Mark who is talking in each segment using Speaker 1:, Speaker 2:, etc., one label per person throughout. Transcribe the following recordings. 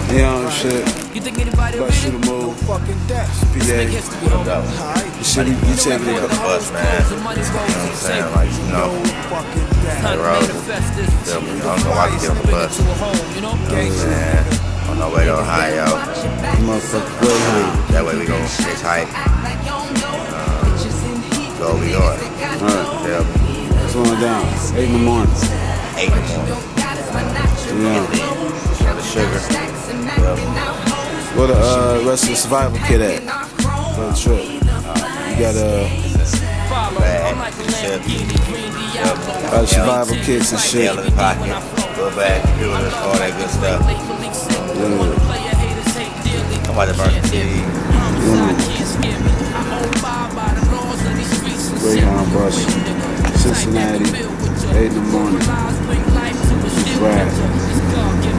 Speaker 1: Yeah, shit. Bust you the move. PA. You should be taking it.
Speaker 2: Bus, man. You know what I'm saying? Like, you know, the road. I don't know why you get on the bus. You know what I'm saying? On our way to Ohio.
Speaker 1: Motherfucker, way high.
Speaker 2: That way we gon' stay tight. So we going.
Speaker 1: Alright.
Speaker 2: Yeah.
Speaker 1: It's going down. 8 in the morning.
Speaker 2: 8 in the morning.
Speaker 1: Yeah.
Speaker 2: The sugar.
Speaker 1: Where the rest of the survival kit at? For the trip. You got
Speaker 2: bag, shit.
Speaker 1: survival kits and shit.
Speaker 2: Nail in the pocket. Go back, computers, all that good stuff. I'm about to burn the TV.
Speaker 1: Greyhound bus. Cincinnati. 8 in the morning. Ride.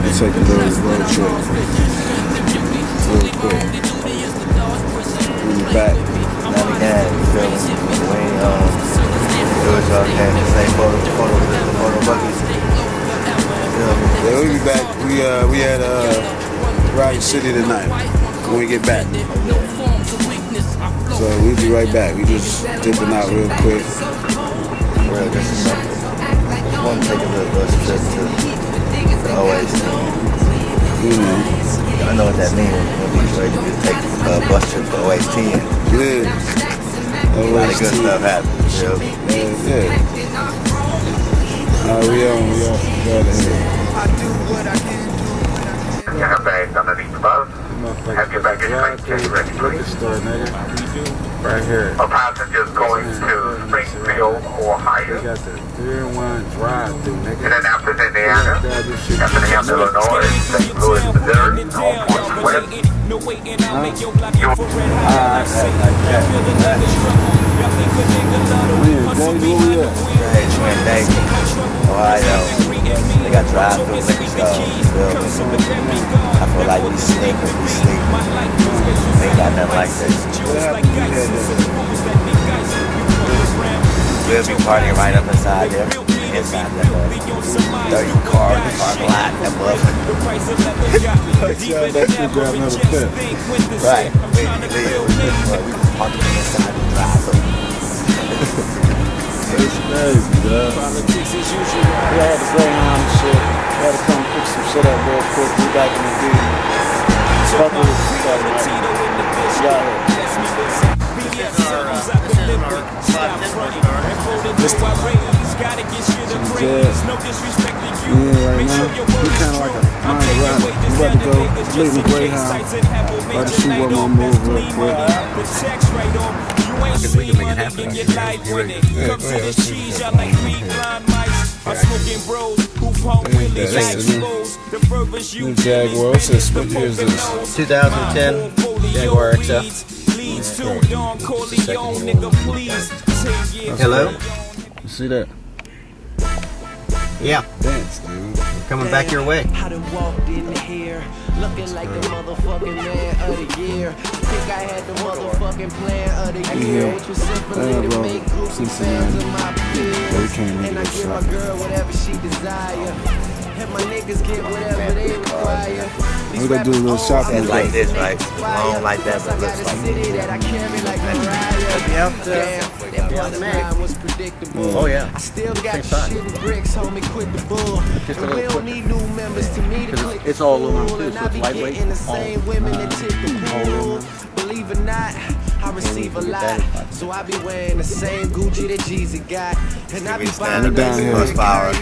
Speaker 1: We take a little road trip. Real quick. In the back.
Speaker 2: Not again, you feel me? We do it all again. The same photo buckets.
Speaker 1: Yeah, we'll be back. We at Rocky City tonight when we get back. So we'll be right back. We just dipping out real quick.
Speaker 2: Real good stuff. I want to take a little bus trip to OAC.
Speaker 1: You know.
Speaker 2: I know what that means when Detroit you just take a bus trip to OAC.
Speaker 1: Yeah.
Speaker 2: A lot of good stuff happens.
Speaker 1: Yeah. We on. Go ahead.
Speaker 3: You have bags underneath the bus. Have your baggage ready, please.
Speaker 1: Right here.
Speaker 3: For passengers going to Springfield, Ohio.
Speaker 1: We got the 3-in-1 drive-through, nigga.
Speaker 3: Indianapolis, Indiana. Effingham, Illinois. St. Louis, Missouri. All points west.
Speaker 2: Ohio. They got drive-through I feel like we sleep. Ain't got nothing like this. We'll be partying right up inside there. Inside that 30 car in the parking lot. That motherfucker. Right. We parking inside the drive-through.
Speaker 1: It's crazy, dog. We had the Greyhound and shit. We had to come pick some shit up real quick. We back in the D. Fuck with us. Yeah, right now, we kind of like a mind ride. We about to go leave the Greyhound. About to see one more move real quick.
Speaker 2: We can make it happen.
Speaker 1: New Jaguar. What year is this?
Speaker 2: 2010 Jaguar XF. Hello?
Speaker 1: You see that?
Speaker 2: Yeah.
Speaker 1: Dance, dude.
Speaker 2: Coming back your way.
Speaker 4: Looking like the motherfucking man of the year. Think I had the motherfucking plan of the year, which was simply to make goofy fans of my peers. And I give my girl whatever she desire, and my niggas get whatever they require.
Speaker 1: We gotta do a little shopping.
Speaker 2: Like this, right? Long like that, but looks like
Speaker 4: oh yeah. I still got shit bricks, homie, quit the bull. And we don't need new members to me to click.
Speaker 5: It's all aluminum too,
Speaker 4: and
Speaker 5: so
Speaker 4: I
Speaker 5: it's
Speaker 4: be
Speaker 5: lightweight.
Speaker 4: getting the same women that tip the pool. Believe it or not, I receive a lot. So I be wearing the same Gucci that Jeezy got. And I be buying
Speaker 1: down here.
Speaker 2: Horsepower.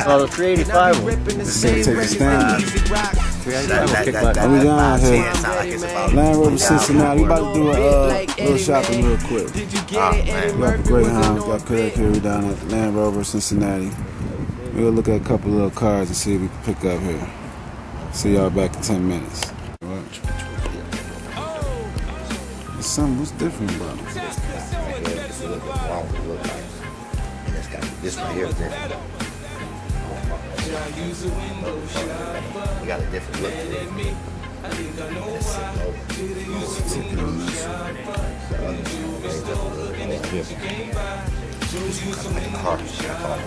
Speaker 5: Oh, the 385 one.
Speaker 4: ripping the
Speaker 1: This
Speaker 4: same
Speaker 1: nigga take a
Speaker 4: records
Speaker 1: stand.
Speaker 4: that Easy Rock.
Speaker 1: We down here.
Speaker 2: Sound like it's about
Speaker 1: Land Rover Cincinnati. We about to do a little shopping real quick.
Speaker 4: Did you get it? Eddie
Speaker 1: We got the
Speaker 4: Murphy
Speaker 1: Greyhound.
Speaker 4: was
Speaker 1: Got
Speaker 4: the
Speaker 1: Kodak here. We down at Land Rover Cincinnati. We'll look at a couple little cars and see if we can pick up here. See y'all back in 10 minutes. Something was different about it.
Speaker 2: This right here is different. We got a different look to it.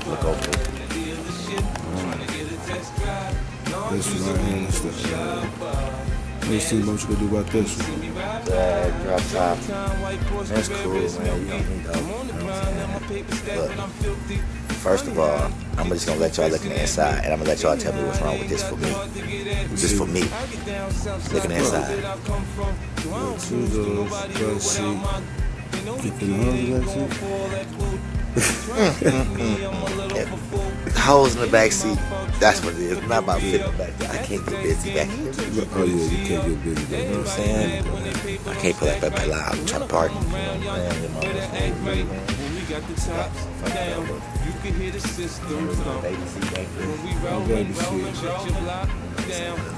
Speaker 2: Look over it.
Speaker 1: This one right here, that's the, what do you think about what you gonna do about this one?
Speaker 2: Drop top. That's cool, man. You don't need that. Look, first of all, I'm just gonna let y'all look in the inside, and I'm gonna let y'all tell me what's wrong with this for me. Just for me. Look in the inside.
Speaker 1: Two doors, back seat. Get the nose back seat.
Speaker 2: Holes in the back seat. That's what it is. Not about fitting back there. I can't get busy back here.
Speaker 1: Oh yeah, you can't get busy
Speaker 2: You know what I'm saying? I can't pull up at my loud. I'm trying to park. Man, your mom just made me, man.
Speaker 1: baby seat.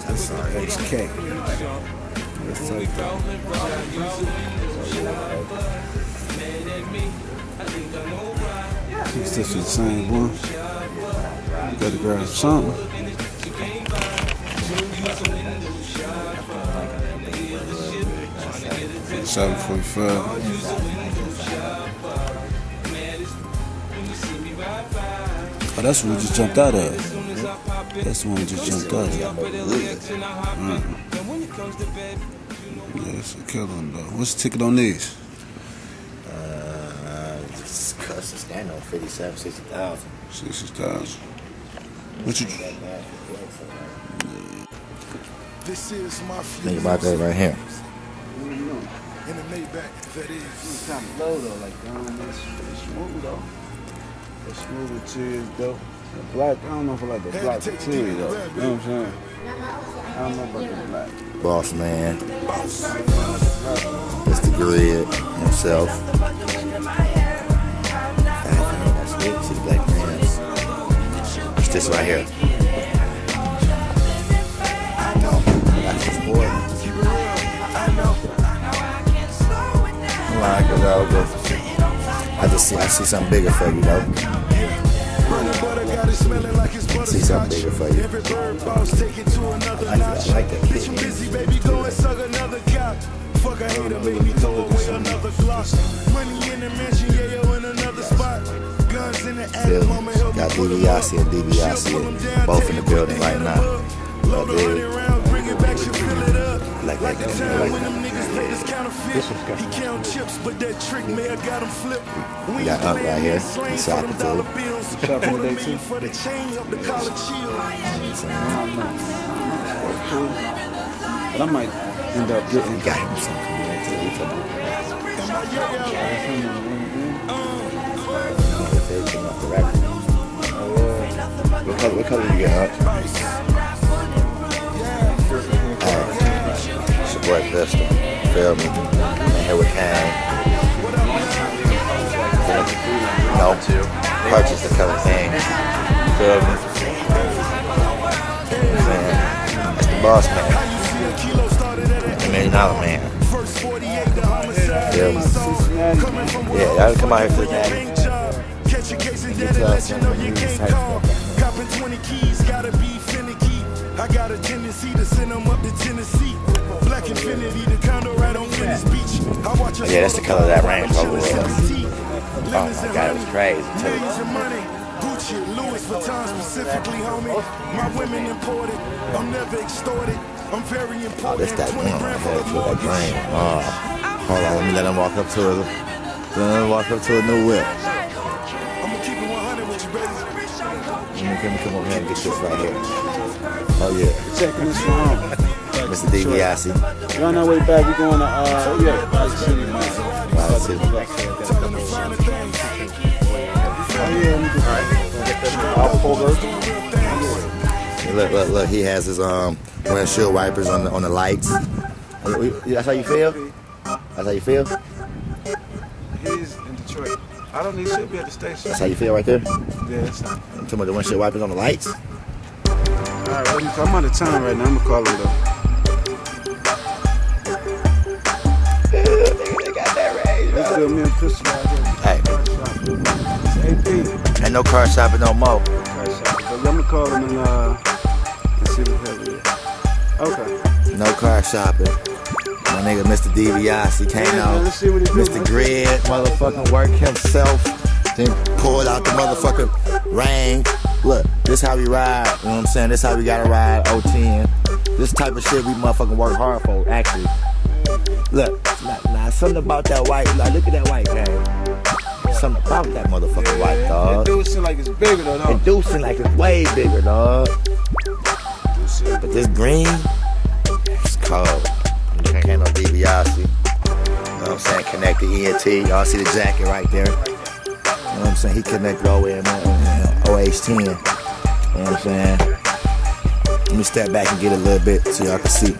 Speaker 1: That's our HK. Let's take that. Is this the same one? You gotta grab something. $7.45. Oh, that's what we just jumped out of. That's the one we just jumped out of. Yeah, it's a killing though. What's the ticket on these?
Speaker 2: Custom stand on 57, 60,000.
Speaker 1: 60,000. What you?
Speaker 6: This is my
Speaker 2: Think about that right here.
Speaker 6: in the Maybach, that is.
Speaker 1: It's kind of low though, like it's smooth though. The smooth material though. The black, I don't know if I like the black material though. You know what I'm saying? I don't know about the black.
Speaker 2: Boss man. It's the grid himself. That's it. See the black pants. It's this right here. That's his boy. I see something bigger for you, though. See something bigger for you. I like that kid.
Speaker 6: Fuck, I hate her, make me throw away another Glock. Money in the mansion, yeah, yo, in another spot. Guns in the attic, mama help me.
Speaker 2: Got DiBiase and DiBiase both in the building right now.
Speaker 6: Load 100 rounds, bring it back, she fill it up.
Speaker 2: Like that.
Speaker 6: Time when them niggas play this counterfeit. He count chips, but that trick may have got him flipped.
Speaker 2: We got Up right here. He's shopping too.
Speaker 1: Shopping today too.
Speaker 6: For the chain of the collar chill.
Speaker 1: But I might end up getting.
Speaker 2: Got him something. What color you get, Up? It's your boy Pistol. Feel me? I'm here with Kane. No. Purchase the color Kane. Feel me? That's the boss man. $1 million man. Feel me? Yeah, y'all come out here for the game.
Speaker 6: Catch a case and get it, let you know you can't call. Copping 20 keys, gotta be finicky. I got a tendency to send them up to Tennessee. Black Infinity, the condo right on Venice Beach.
Speaker 2: Yeah, that's the color of that Range Rover was. Oh my God, it was crazy too.
Speaker 6: Gucci, Louis Vuitton specifically, homie. My women imported, I'm never extorted. I'm very important.
Speaker 2: Oh, this that one right here, that green. Oh, hold on, let me let him walk up to it. Let him walk up to a new whip.
Speaker 6: I'm gonna keep it 100 with you, baby.
Speaker 2: Let me come over here and get this right here. Oh yeah.
Speaker 1: Checking this one out.
Speaker 2: Mr. DiBiase.
Speaker 1: We're on our way back. We're going to, Vice City, man.
Speaker 2: Vice City. Look, he has his windshield wipers on the lights. That's how you feel? That's how you feel?
Speaker 1: He's in Detroit. I don't need should be at the station.
Speaker 2: That's how you feel right there?
Speaker 1: Yeah, that's how.
Speaker 2: I'm talking about the windshield wipers on the lights?
Speaker 1: Alright, I'm out of time right now. I'm gonna call him though.
Speaker 2: They got that range.
Speaker 1: That's still me and Pistol right here.
Speaker 2: Hey.
Speaker 1: It's AP.
Speaker 2: Ain't no car shopping no more.
Speaker 1: But I'm gonna call him and see what hell it is. Okay.
Speaker 2: No car shopping. My nigga Mr. DiBiase came out.
Speaker 1: Let's see what he do.
Speaker 2: Mr. Grid, motherfucking work himself. Then pulled out the motherfucking Range. Look, this how we ride, you know what I'm saying? This how we gotta ride, 010. This type of shit we motherfucking work hard for, actually. Look, nah, something about that white, like, look at that white gang. Something about that motherfucking white, dog.
Speaker 1: It do seem like it's bigger though,
Speaker 2: It do seem like it's way bigger, dog. But this green, it's cold. Can't no DiBiase. You know what I'm saying? Connect the ENT. Y'all see the jacket right there? You know what I'm saying? He connected OH10. You know what I'm saying? Let me step back and get a little bit so y'all can see.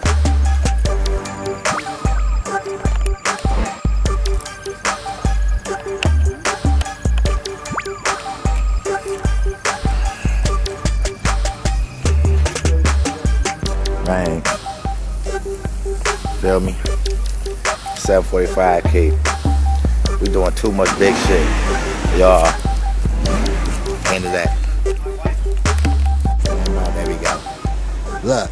Speaker 2: Bang. Feel me? 745K. We doing too much big shit. Y'all. End of that. There we go. Look.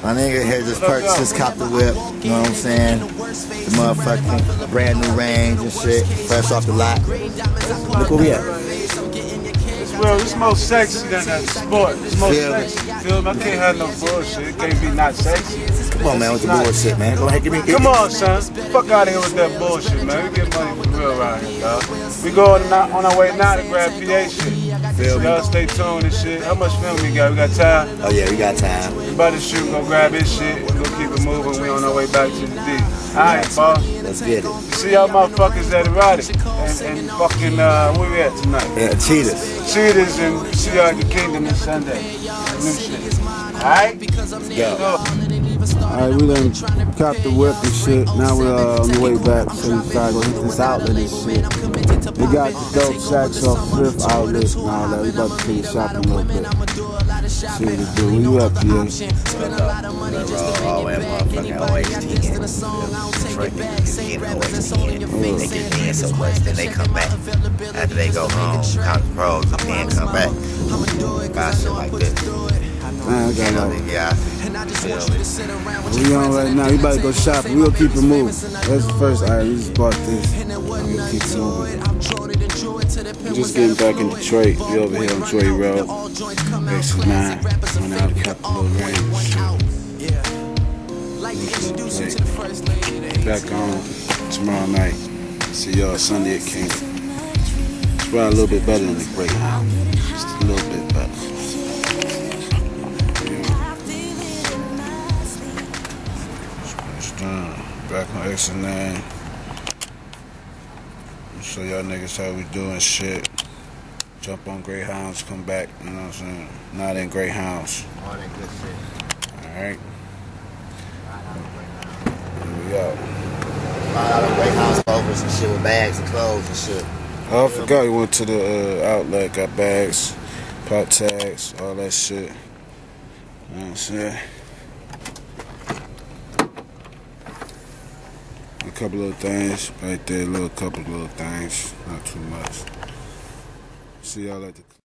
Speaker 2: My nigga here just purchased his copter whip. You know what I'm saying? The motherfucking brand new range and shit. Fresh off the lot. Look where we at.
Speaker 1: Well, it's more sexy than that sport. It's more sexy. Feel me? I can't have no bullshit. It can't be not sexy.
Speaker 2: Come on, man, with the bullshit, man. Go ahead, give me.
Speaker 1: Come on, son. Fuck out of here with that bullshit, man. We get money for real around here, dog. We going on our way now to grab PA shit.
Speaker 2: Feel me?
Speaker 1: Y'all stay tuned and shit. How much film we got? We got time?
Speaker 2: Oh, yeah, we got time.
Speaker 1: We about to shoot. Go grab his shit. We gonna keep it moving. We on our way back to the D. Alright, boss.
Speaker 2: Let's get it.
Speaker 1: See y'all motherfuckers at Erotic. And fucking, where we at tonight?
Speaker 2: Yeah, Cheetahs.
Speaker 1: Cheetahs and see y'all at the Kingdom this Sunday. New shit. Alright?
Speaker 2: Go.
Speaker 1: Alright, we done copped the whip and shit. Now we're on the way back. So we decided to hit this outlet and shit. We got the dope sacks off Fifth Outlet and all that. We about to finish shopping a little bit. See what we do. Where you up, PA?
Speaker 2: All that motherfucking OH10. They get in so much, then they come back. After they go home, count the pros, and then come back. Got shit like this.
Speaker 1: Man, I got like,
Speaker 2: Yeah.
Speaker 1: we on right now. We about to go shopping. We gonna keep it moving. That's the first item. We just bought this. I'm gonna keep it moving. We're just getting back in Detroit. We over here on Troy Road. Exit 9. Went out and kept a little rain and shit. Back on tomorrow night. See y'all Sunday at Kingdom. It's probably a little bit better than the Greyhound. Just a little bit better. Back on exit 9. Show y'all niggas how we doing shit. Jump on Greyhounds, come back, you know what I'm saying? Not in Greyhounds. Alright. Here we go.
Speaker 2: Greyhounds overs and shit with bags and clothes and shit.
Speaker 1: Oh, I forgot we went to the outlet, got bags, pop tags, all that shit. You know what I'm saying? A couple little things right there, couple little things, not too much. See y'all at the